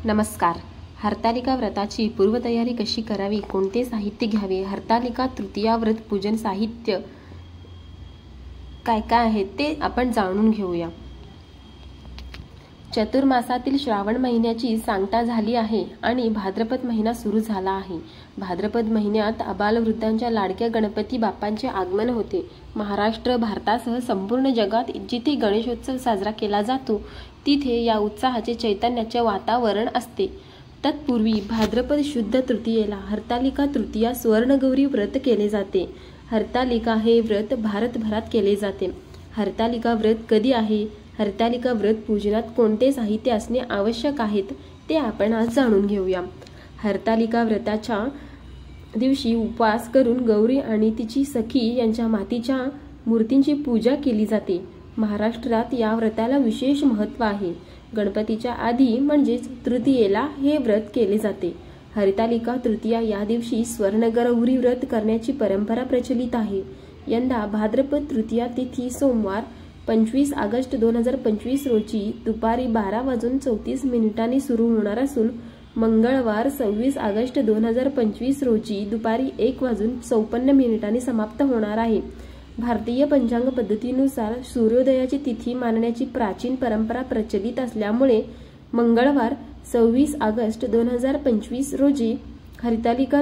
नमस्कार. हरतालिका व्रताची पूर्वतयारी कशी करावी, कोणते साहित्य घ्यावे, हरतालिका तृतीया व्रत पूजन साहित्य काय काय आहे ते आपण जाणून घेऊया. चतुर्मासातील श्रावण महिन्याची सांगता झाली आहे आणि भाद्रपद महिना सुरू झाला आहे. भाद्रपद महिन्यात आबालवृद्धांच्या लाडक्या गणपती बाप्पांचे आगमन होते. महाराष्ट्र, भारतासह संपूर्ण जगात जिथे गणेशोत्सव साजरा केला जातो तिथे या उत्साहाचे, चैतन्याचे वातावरण असते. तत्पूर्वी भाद्रपद शुद्ध तृतीयेला हरतालिका तृतीया स्वर्णगौरी व्रत केले जाते. हरतालिका हे व्रत भारतभरात केले जाते. हरतालिका व्रत कधी आहे, हरतालिका व्रत पूजनात कोणते साहित्य असणे आवश्यक आहेत ते आपण आज जाणून घेऊया. हरतालिका व्रताच्या दिवशी उपवास करून गौरी आणि तिची सखी यांच्या मातीच्या मूर्तींची पूजा केली जाते. महाराष्ट्रात या व्रताला विशेष महत्त्व आहे. गणपतीच्या आधी म्हणजेच तृतीयेला हे व्रत केले जाते. हरतालिका तृतीया या दिवशी स्वर्णगौरी व्रत करण्याची परंपरा प्रचलित आहे. यंदा भाद्रपद तृतीया तिथी सोमवार 25 ऑगस्ट 2025 रोजी दुपारी 12:34 सुरू होणार असून मंगळवार 26 ऑगस्ट 2025 रोजी दुपारी 1:54 समाप्त होणार आहे. भारतीय पंचांग पद्धतीनुसार सूर्योदयाची तिथी मानण्याची प्राचीन परंपरा प्रचलित असल्यामुळे मंगळवार 26 ऑगस्ट 2025 रोजी हरतालिका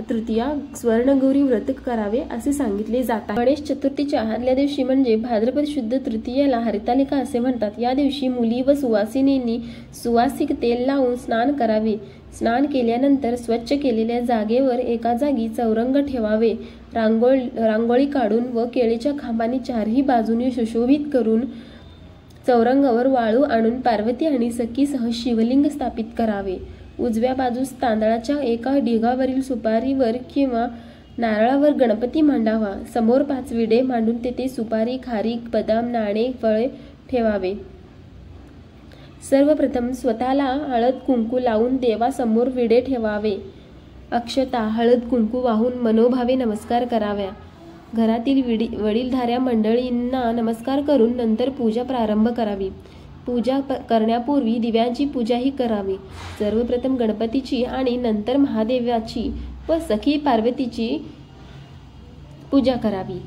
तृतीया स्वर्णगौरी व्रत करावे असे सांगितले जाते. गणेश चतुर्थीच्या आदल्या दिवशी म्हणजे भाद्रपद शुद्ध तृतीयेला हरतालिका असे म्हणतात. या दिवशी मुली व सुवासिनींनी सुवासिक तेल लावून स्नान करावे. स्नान केल्यानंतर स्वच्छ केलेल्या जागेवर एका जागी चौरंग ठेवावे. रांगोळी काढून व केळीच्या खांबांनी चारही बाजूने सुशोभित करून चौरंगावर वाळू आणून पार्वती आणि सखीसह शिवलिंग स्थापित करावे. उजव्या बाजूस तांदळाच्या एका ढिगावरील सुपारीवर किंवा नारळावर गणपती मांडावा. समोर 5 विडे मांडून तेथे सुपारी, खारीक, बदाम, नाणे, फळे ठेवावे. सर्वप्रथम स्वतःला हळद कुंकू लावून देवासमोर विडे ठेवावे. अक्षता, हळद कुंकू वाहून मनोभावे नमस्कार कराव्या. घरातील वडीलधाऱ्या मंडळींना नमस्कार करून नंतर पूजा प्रारंभ करावी. पूजा करण्यापूर्वी दिव्यांची पूजाही करावी. सर्वप्रथम गणपतीची आणि नंतर महादेवाची व सखी पार्वतीची पूजा करावी.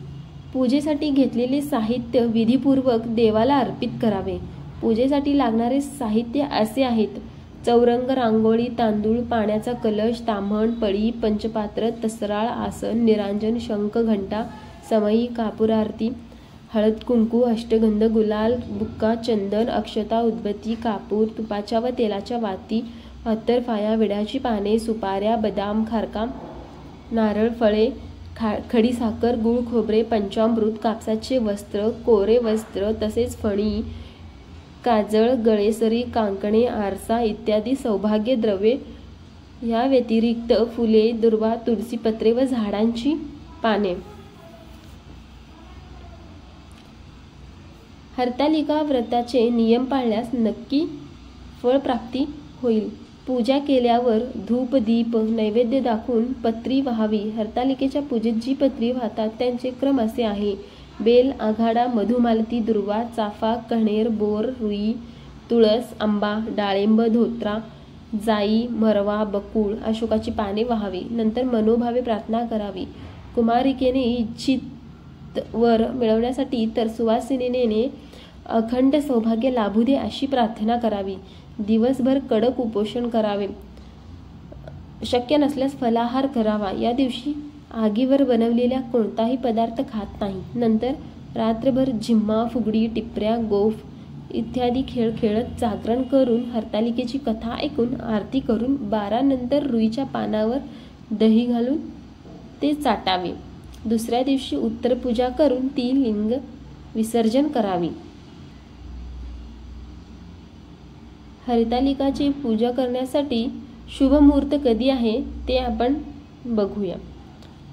पूजेसाठी घेतलेले साहित्य विधीपूर्वक देवाला अर्पित करावे. पूजेसाठी लागणारे साहित्य असे आहेत: चौरंग, रांगोळी, तांदूळ, पाण्याचा कलश, ताम्हण, पळी, पंचपात्र, तसराळ, आसन, निरांजन, शंख, घंटा, समई, कापूर आरती, हळद कुंकू, अष्टगंध, गुलाल, बुक्का, चंदन, अक्षता, उदबत्ती, कापूर, तुपाच्या व तेलाच्या वाती, अत्तर, फाया, विड्याची पाने, सुपाऱ्या, बदाम, खारका, नारळ, फळे, खडी साखर, गूळ, खोबरे, पंचामृत, कापसाचे वस्त्र, कोरे वस्त्र तसेच फणी, काजळ, गळेसरी, कांकणे, आरसा इत्यादी सौभाग्य द्रव्ये. या व्यतिरिक्त फुले, दुर्वा, तुळशीपत्रे व झाडांची पाने. हरतालिका व्रताचे नियम पाळल्यास नक्की फळप्राप्ती होईल. पूजा केल्यावर धूप, दीप, नैवेद्य दाखवून पत्री वाहावी. हरतालिकेच्या पूजेत जी पत्री वाहतात त्यांचे क्रम असे आहे: बेल, आघाडा, मधुमालती, दुर्वा, चाफा, कण्हेर, बोर, रुई, तुळस, आंबा, डाळिंब, धोत्रा, जाई, मरवा, बकुळ, अशोकाची पाने वाहावी. नंतर मनोभावे प्रार्थना करावी. कुमारिकेने इच्छित वर मिळवण्यासाठी तर सुवासिनीने अखंड सौभाग्य लाभू दे अशी प्रार्थना करावी. दिवसभर कडक उपोषण करावे. शक्य नसल्यास फलाहार करावा. या दिवशी आगीवर बनवलेला कोणताही पदार्थ खात नाही. नंतर रात्रभर झिम्मा, फुगडी, टिपऱ्या, गोफ इत्यादी खेळ खेळत जागरण करून हरतालिकेची कथा ऐकून आरती करून 12 नंतर रुईच्या पानावर दही घालून ते चाटावे. दुसऱ्या दिवशी उत्तर पूजा करून ती लिंग विसर्जन करावी. हरतालिकाची पूजा करण्यासाठी शुभ मुहूर्त कधी आहे ते आपण बघूया.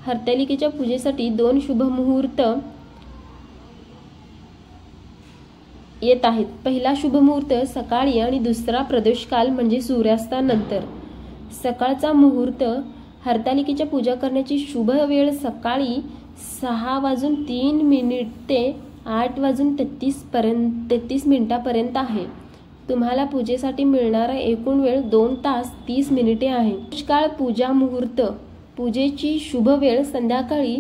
हरतालिकेच्या पूजेसाठी 2 शुभ मुहूर्त येत आहेत. पहिला शुभ मुहूर्त सकाळी आणि दुसरा प्रदोषकाल म्हणजे सूर्यास्तानंतर. सकाळचा मुहूर्त हरतालिकेच्या पूजा करण्याची शुभ वेळ सकाळी 6:03 ते 8:33 पर्यंत आहे. तुम्हाला पूजेसाठी मिळणारा एकूण वेळ 2 तास 30 मिनिटे आहे. पुष्काळ पूजा मुहूर्त. पूजेची शुभ वेळ संध्याकाळी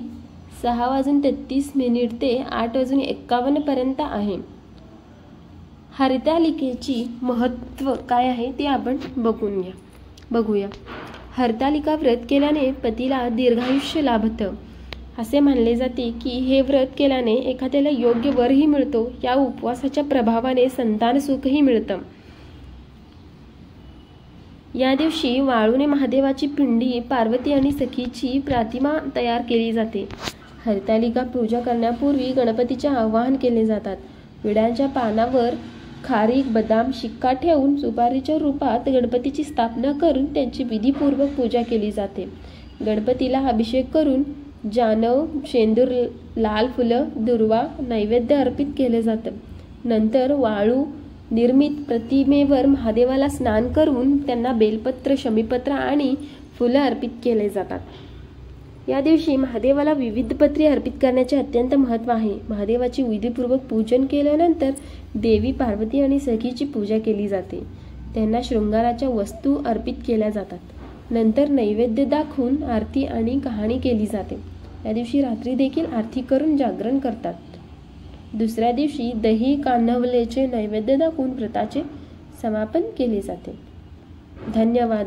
6:33 ते 8:51 पर्यंत आहे. हरतालिकेची महत्त्व काय आहे ते आपण बघूया. हरतालिका व्रत केल्याने पतीला दीर्घायुष्य लाभतं. असे मानले जाते की हे व्रत केल्याने एखाद्याला योग्य वरही मिळतो. या उपवासाच्या प्रभावाने संतान सुखही मिळतं. या दिवशी वाळूने महादेवाची पिंडी, पार्वती आणि सखीची प्रतिमा तयार केली जाते. हरतालिका पूजा करण्यापूर्वी गणपतीचे आवाहन केले जातात. विड्याच्या पानावर खारीक, बदाम, शिक्का ठेवून सुपारीच्या रूपात गणपतीची स्थापना करून त्यांची विधीपूर्वक पूजा केली जाते. गणपतीला अभिषेक करून जानव, शेंदूर, लाल फुलं, दुर्वा नैवेद्य अर्पित केले जातं. नंतर वाळू निर्मित प्रतिमेवर महादेवाला स्नान करून त्यांना बेलपत्र, शमीपत्र आणि फुलं अर्पित केले जातात. या दिवशी महादेवाला विविध पत्रे अर्पित करण्याचे अत्यंत महत्त्व आहे. महादेवाची विधीपूर्वक पूजन केल्यानंतर देवी पार्वती आणि सखीची पूजा केली जाते. त्यांना शृंगाराच्या वस्तू अर्पित केल्या जातात. नंतर नैवेद्य दाखवून आरती आणि कहाणी केली जाते. या दिवशी रात्री देखील आरती करून जागरण करतात. दुसऱ्या दिवशी दही कान्हवलेचे नैवेद्य दाखवून व्रताचे समापन केले जाते. धन्यवाद.